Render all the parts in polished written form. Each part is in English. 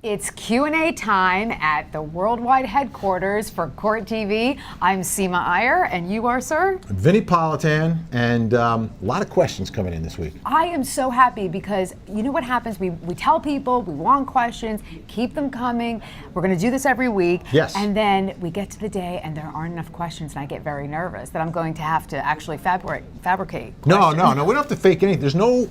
It's Q&A time at the worldwide headquarters for CourtTV. I'm Seema Iyer, and you are, sir? Vinny Politan, and a lot of questions coming in this week. I am so happy because you know what happens? We tell people we want questions, keep them coming. We're going to do this every week. Yes. And then we get to the day and there aren't enough questions, and I get very nervous that I'm going to have to actually fabricate No, questions. we don't have to fake anything. There's no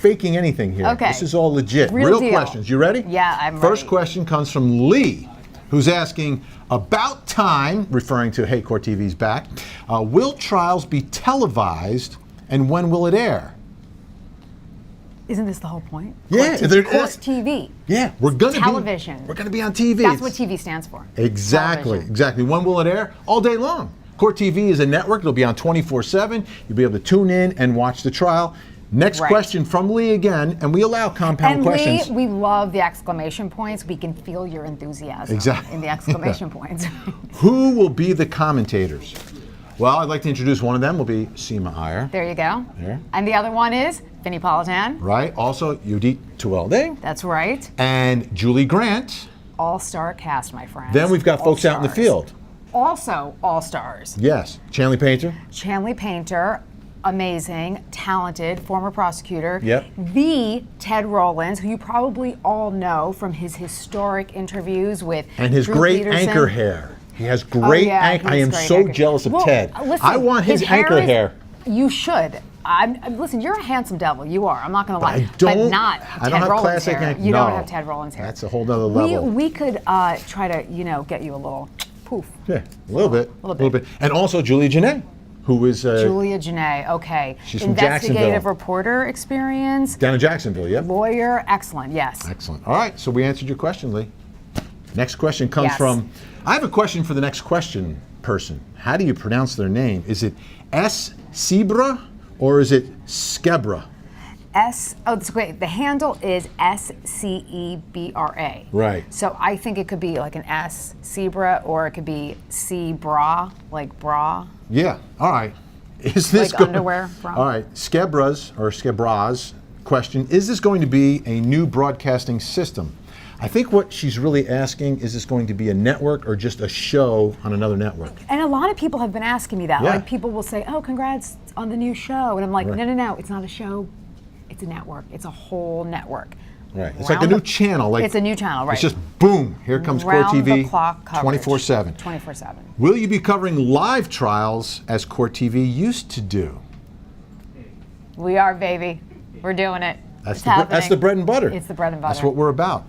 faking anything here. Okay. This is all legit. Real deal. Questions. You ready? Yeah, I'm ready. First question comes from Lee, who's asking, about time, referring to, hey, CourtTV's back, will trials be televised and when will it air? Isn't this the whole point? Yeah. CourtTV. Yeah, we're going to television. We're going to be on TV. That's what TV stands for. Exactly, Television. exactly. When will it air? All day long. CourtTV is a network. It'll be on 24/7. You'll be able to tune in and watch the trial. Next question from Lee again, and we allow compound questions. And Lee, we love the exclamation points. We can feel your enthusiasm in the exclamation points. Who will be the commentators? Well, I'd like to introduce one of them. Will be Seema Iyer. There you go. There. And the other one is Vinny Politan. Right. Also, Judith Tuwelde. That's right. And Julie Grant. All-star cast, my friends. Then we've got folks out in the field. Also all-stars. Yes. Chanley Painter. Chanley Painter. Amazing, talented, former prosecutor. Yep. The Ted Rollins, who you probably all know from his historic interviews with and his Drew great Peterson. anchor hair. He has great anchor. I am so jealous of Ted. Listen, I want his anchor hair. You should. Listen, you're a handsome devil. You are. I'm not going to lie. I don't. But not I Ted don't have Rollins classic hair. anchor. You no, don't have Ted Rollins hair. That's a whole nother level. We could try to, get you a little poof. Yeah, a little bit. And also Julia Janae, who is Julia Janae, okay. She's from Investigative Jacksonville. Reporter experience. Down in Jacksonville, yep. Lawyer, excellent, yes. Excellent. All right, so we answered your question, Lee. Next question comes from, I have a question for the next question person. How do you pronounce their name? Is it S. Sebra or is it Skebra? It's great. The handle is SCEBRA. Right. So I think it could be like an S, Sebra, or it could be C-bra, like bra. Yeah, all right. Is this like underwear bra? All right, Skebra's question, is this going to be a new broadcasting system? I think what she's really asking, is this going to be a network or just a show on another network? And a lot of people have been asking me that. Yeah. Like people will say, oh, congrats on the new show. And I'm like, Right. no, it's not a show. It's a network. It's a whole network. Right. It's like a new channel. Like it's a new channel, right. It's just boom, here comes CourtTV 24/7. 24/7. Will you be covering live trials as CourtTV used to do? We are, baby. We're doing it. That's the bread and butter. It's the bread and butter. That's what we're about.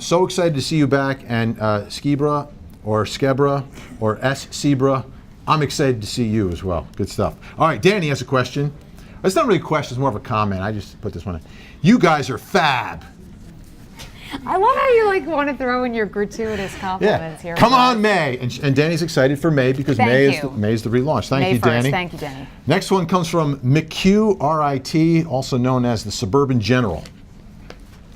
So excited to see you back, and Skebra or Skebra or S. Sebra, I'm excited to see you as well. Good stuff. All right, Danny has a question. It's not really a question, it's more of a comment. I just put this one in. You guys are fab. I love how you want to throw in your gratuitous compliments here. Come on, May. And Danny's excited for May because May is the relaunch. Thank you, Danny. Thank you, Danny. Next one comes from McHugh, RIT, also known as the Suburban General.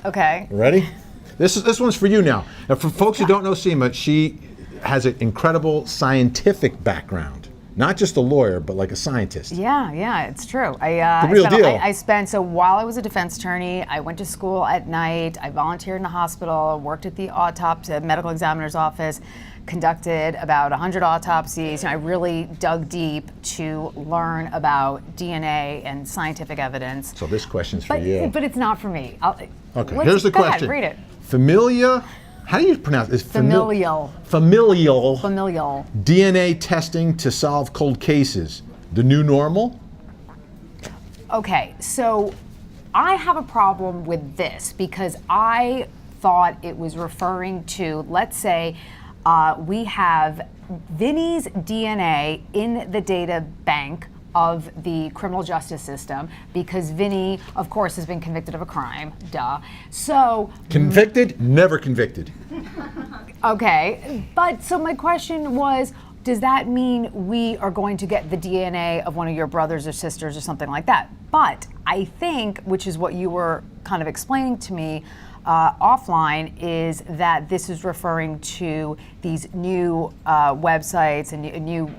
Okay. Ready? This one's for you now. Now, for folks who don't know Seema, she has an incredible scientific background. Not just a lawyer, but like a scientist. Yeah, it's true. The real deal. So while I was a defense attorney, I went to school at night, I volunteered in the hospital, worked at the medical examiner's office, conducted about 100 autopsies. I really dug deep to learn about DNA and scientific evidence. So this question's for you. But it's not for me. Okay, here's the question. Go ahead, read it. Familia, how do you pronounce it? Familial DNA testing to solve cold cases. The new normal? Okay, so I have a problem with this because I thought it was referring to, let's say, we have Vinny's DNA in the data bank of the criminal justice system because Vinny, of course, has been convicted of a crime, duh. So convicted, never convicted. Okay, but so my question was, does that mean we are going to get the DNA of one of your brothers or sisters or something like that? But I think, which is what you were kind of explaining to me offline, is that this is referring to these new websites and new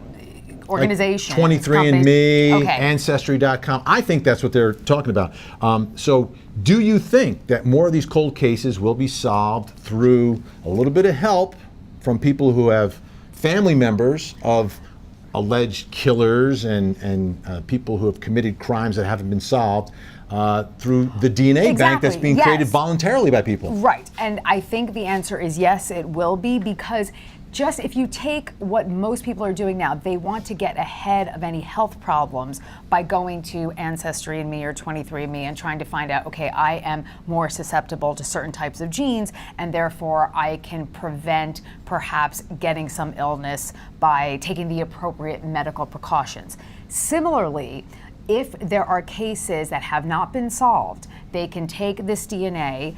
organization. 23andMe, Okay. Ancestry.com. I think that's what they're talking about. So do you think that more of these cold cases will be solved through a little bit of help from people who have family members of alleged killers and people who have committed crimes that haven't been solved through the DNA bank that's being created voluntarily by people? Right. And I think the answer is yes, it will be, because just if you take what most people are doing now, they want to get ahead of any health problems by going to Ancestry.me or 23andMe and trying to find out, okay, I am more susceptible to certain types of genes, and therefore I can prevent perhaps getting some illness by taking the appropriate medical precautions. Similarly, if there are cases that have not been solved, they can take this DNA,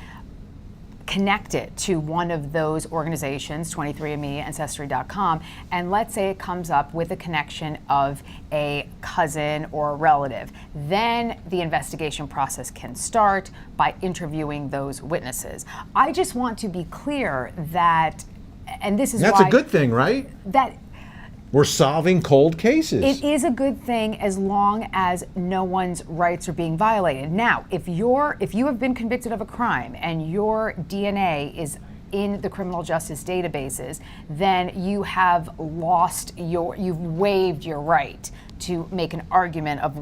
connect it to one of those organizations, 23andMe, Ancestry.com, and let's say it comes up with a connection of a cousin or a relative. Then the investigation process can start by interviewing those witnesses. I just want to be clear that, and this is That's a good thing, right? That we're solving cold cases. it is a good thing as long as no one's rights are being violated. Now, if you have been convicted of a crime and your DNA is in the criminal justice databases, then you have you've waived your right to make an argument of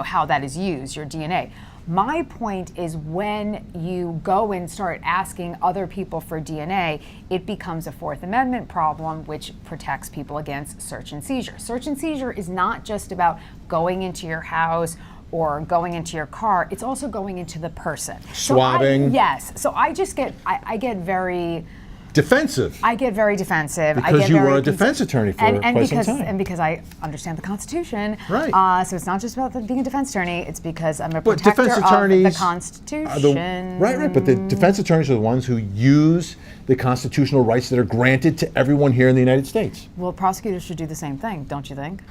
how that is used, your DNA. My point is, when you go and start asking other people for DNA, it becomes a Fourth Amendment problem, which protects people against search and seizure. Search and seizure is not just about going into your house or going into your car, it's also going into the person. Swabbing. Yes. So I just I get very defensive. I get very defensive. Because you were a defense attorney for quite some time. And because I understand the Constitution. Right. So it's not just about being a defense attorney, it's because I'm a protector of the Constitution. Right. But the defense attorneys are the ones who use the constitutional rights that are granted to everyone here in the United States. Well, prosecutors should do the same thing, don't you think?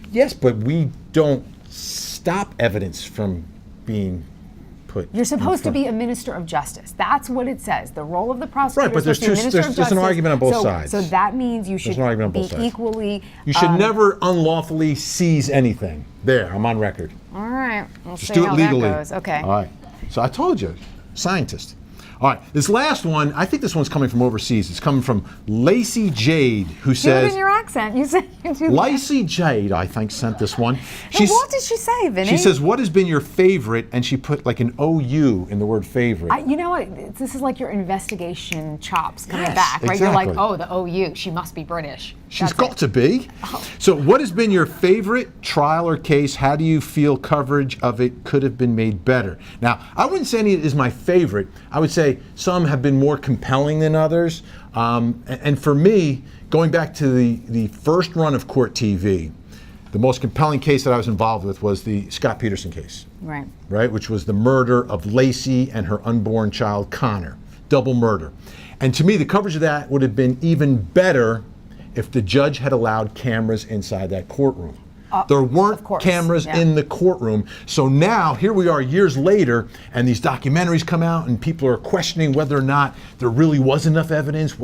Yes, but we don't stop evidence from being put. You're supposed to be a minister of justice. That's what it says. The role of the prosecutor. Right, but there's an argument on both sides. So that means you should be equally. You should never unlawfully seize anything. There, I'm on record. All right, we'll Just see do it how legally. that goes. Okay. All right. So I told you, scientist. All right, this last one, I think this one's coming from overseas. It's coming from Lacey Jade, who says... Do it in your accent. You said you do. Lacey Jade, I think, sent this one. What did she say, Vinny? She says, what has been your favorite? And she put like an OU in the word favorite. You know what? This is like your investigation chops coming Yes, back, right? exactly. You're like, oh, the OU. She must be British. She's got to be. So what has been your favorite trial or case? How do you feel coverage of it could have been made better? Now, I wouldn't say any is my favorite. I would say some have been more compelling than others. And for me, going back to the first run of CourtTV, the most compelling case that I was involved with was the Scott Peterson case. Right, which was the murder of Lacey and her unborn child, Connor. Double murder. And to me, the coverage of that would have been even better if the judge had allowed cameras inside that courtroom. There weren't cameras in the courtroom. So now, here we are years later, and these documentaries come out, and people are questioning whether or not there really was enough evidence.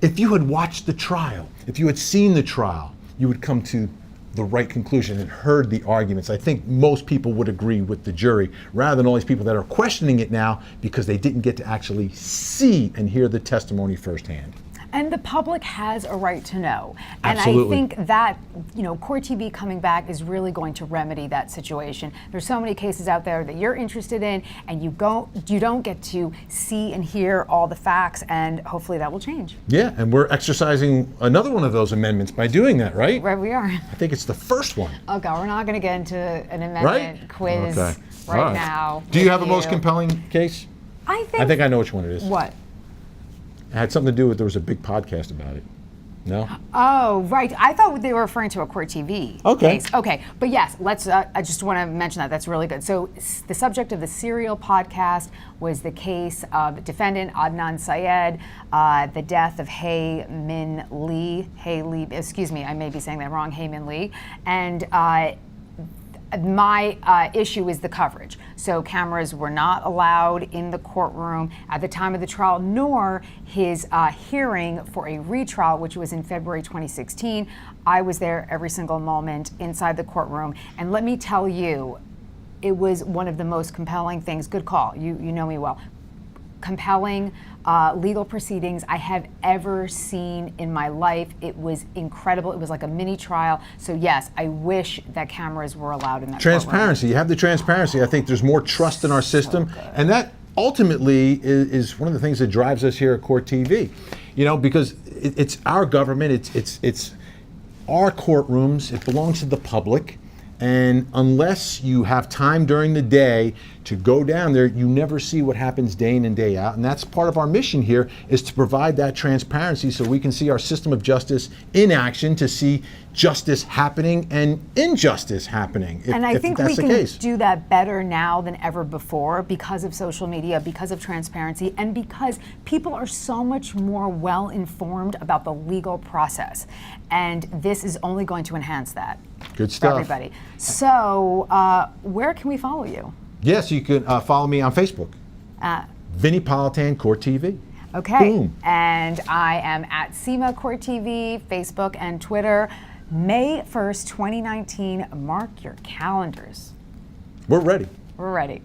If you had watched the trial, if you had seen the trial, you would come to the right conclusion and heard the arguments. I think most people would agree with the jury, rather than all these people that are questioning it now because they didn't get to actually see and hear the testimony firsthand. And the public has a right to know. And Absolutely. I think that, CourtTV coming back is really going to remedy that situation. There's so many cases out there that you're interested in, and you don't get to see and hear all the facts, and hopefully that will change. Yeah, and we're exercising another one of those amendments by doing that, right? Right, we are. I think it's the first one. Okay, we're not going to get into an amendment quiz right now. Do you have a most compelling case? I think I know which one it is. What? It had something to do with, there was a big podcast about it. No? Oh, right. I thought they were referring to a CourtTV case. Okay, but yes, let's. I just want to mention that. That's really good. So the subject of the Serial podcast was the case of defendant Adnan Syed, the death of Hae Min Lee. Excuse me, I may be saying that wrong. Hae Min Lee, and My issue is the coverage. So cameras were not allowed in the courtroom at the time of the trial, nor his hearing for a retrial, which was in February 2016. I was there every single moment inside the courtroom. And let me tell you, it was one of the most compelling things. Good call. You know me well. Compelling legal proceedings I have ever seen in my life. It was incredible. It was like a mini trial. So yes, I wish that cameras were allowed in that Transparency. You have the transparency. I think there's more trust in our system, and that ultimately is one of the things that drives us here at Court TV. You know, because it's our government. It's our courtrooms. It belongs to the public. And unless you have time during the day to go down there, you never see what happens day in and day out. And that's part of our mission here, is to provide that transparency so we can see our system of justice in action, to see justice happening and injustice happening. And I think we that's the can case. do that better now than ever before because of social media, because of transparency, and because people are so much more well informed about the legal process. And this is only going to enhance that. Good stuff. For everybody. So, where can we follow you? Yes, you can follow me on Facebook. Vinny Politan, Court TV. Okay. Boom. And I am at Seema Court TV, Facebook and Twitter. May 1st, 2019. Mark your calendars. We're ready. We're ready.